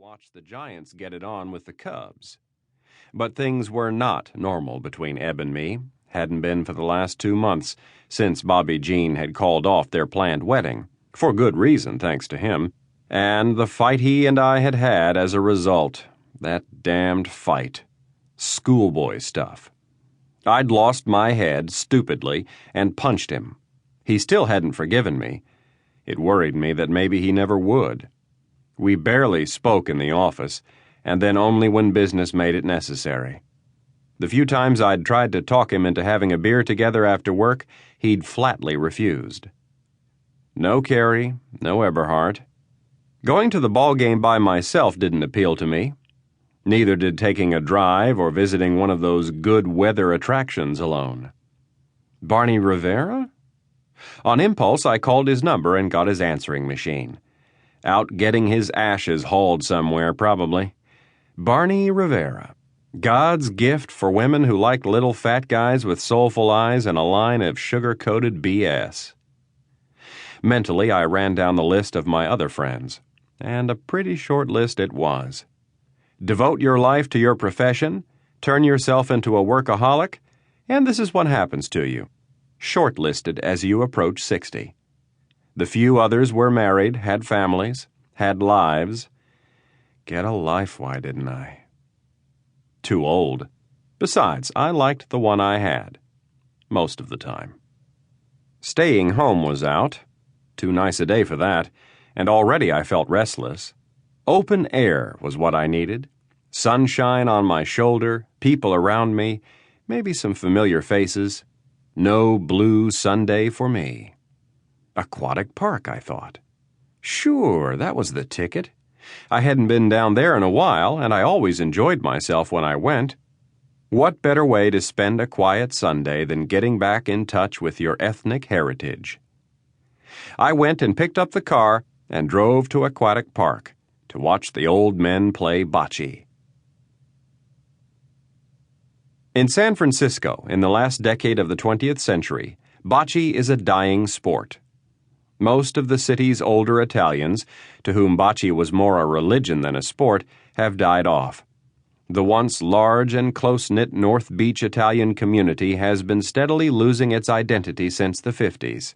watch the Giants get it on with the Cubs. But things were not normal between Eb and me, hadn't been for the last 2 months, since Bobby Jean had called off their planned wedding, for good reason, thanks to him, and the fight he and I had had as a result. That damned fight. Schoolboy stuff. I'd lost my head, stupidly, and punched him. He still hadn't forgiven me. It worried me that maybe he never would. We barely spoke in the office, and then only when business made it necessary. The few times I'd tried to talk him into having a beer together after work, he'd flatly refused. No Kerry, no Eberhardt. Going to the ball game by myself didn't appeal to me. Neither did taking a drive or visiting one of those good weather attractions alone. Barney Rivera? On impulse, I called his number and got his answering machine. Out getting his ashes hauled somewhere, probably. Barney Rivera. God's gift for women who liked little fat guys with soulful eyes and a line of sugar-coated BS. Mentally, I ran down the list of my other friends, and a pretty short list it was. Devote your life to your profession, turn yourself into a workaholic, and this is what happens to you. Shortlisted as you approach 60. The few others were married, had families, had lives. Get a life, why didn't I? Too old. Besides, I liked the one I had. Most of the time. Staying home was out. Too nice a day for that, and already I felt restless. Open air was what I needed. Sunshine on my shoulder, people around me, maybe some familiar faces. No blue Sunday for me. Aquatic Park, I thought. Sure, that was the ticket. I hadn't been down there in a while, and I always enjoyed myself when I went. What better way to spend a quiet Sunday than getting back in touch with your ethnic heritage? I went and picked up the car and drove to Aquatic Park to watch the old men play bocce. In San Francisco, in the last decade of the 20th century, bocce is a dying sport. Most of the city's older Italians, to whom bocce was more a religion than a sport, have died off. The once large and close-knit North Beach Italian community has been steadily losing its identity since the 50s.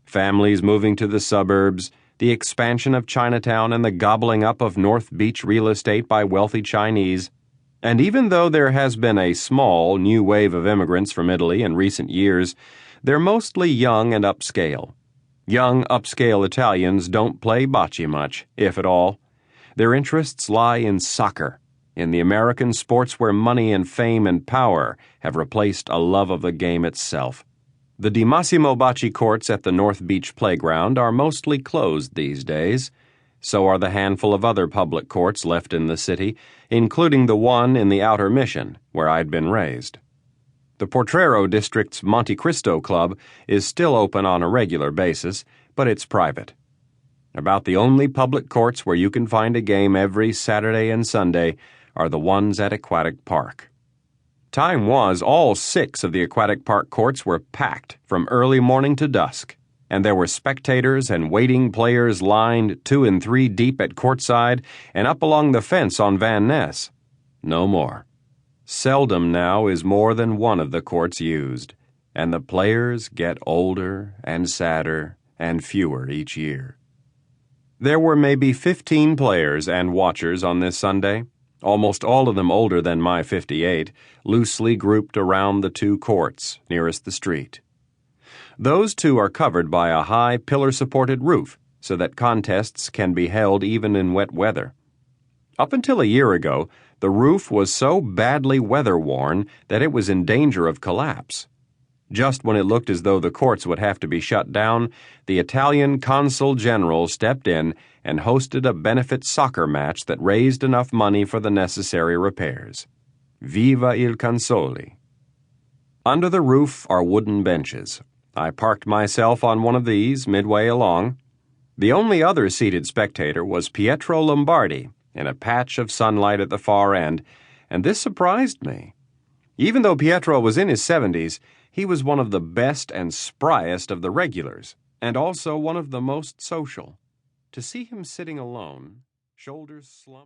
Families moving to the suburbs, the expansion of Chinatown and the gobbling up of North Beach real estate by wealthy Chinese. And even though there has been a small new wave of immigrants from Italy in recent years, they're mostly young and upscale. Young, upscale Italians don't play bocce much, if at all. Their interests lie in soccer, in the American sports where money and fame and power have replaced a love of the game itself. The Di Massimo bocce courts at the North Beach playground are mostly closed these days. So are the handful of other public courts left in the city, including the one in the Outer Mission, where I'd been raised. The Potrero District's Monte Cristo Club is still open on a regular basis, but it's private. About the only public courts where you can find a game every Saturday and Sunday are the ones at Aquatic Park. Time was all 6 of the Aquatic Park courts were packed from early morning to dusk, and there were spectators and waiting players lined 2 and 3 deep at courtside and up along the fence on Van Ness. No more. Seldom now is more than one of the courts used, and the players get older and sadder and fewer each year. There were maybe 15 players and watchers on this Sunday, almost all of them older than my 58, loosely grouped around the 2 courts nearest the street. Those 2 are covered by a high pillar-supported roof so that contests can be held even in wet weather. Up until a year ago, the roof was so badly weather-worn that it was in danger of collapse. Just when it looked as though the courts would have to be shut down, the Italian consul general stepped in and hosted a benefit soccer match that raised enough money for the necessary repairs. Viva il Consoli! Under the roof are wooden benches. I parked myself on one of these midway along. The only other seated spectator was Pietro Lombardi, in a patch of sunlight at the far end, and this surprised me. Even though Pietro was in his 70s, he was one of the best and spryest of the regulars, and also one of the most social. To see him sitting alone, shoulders slumped,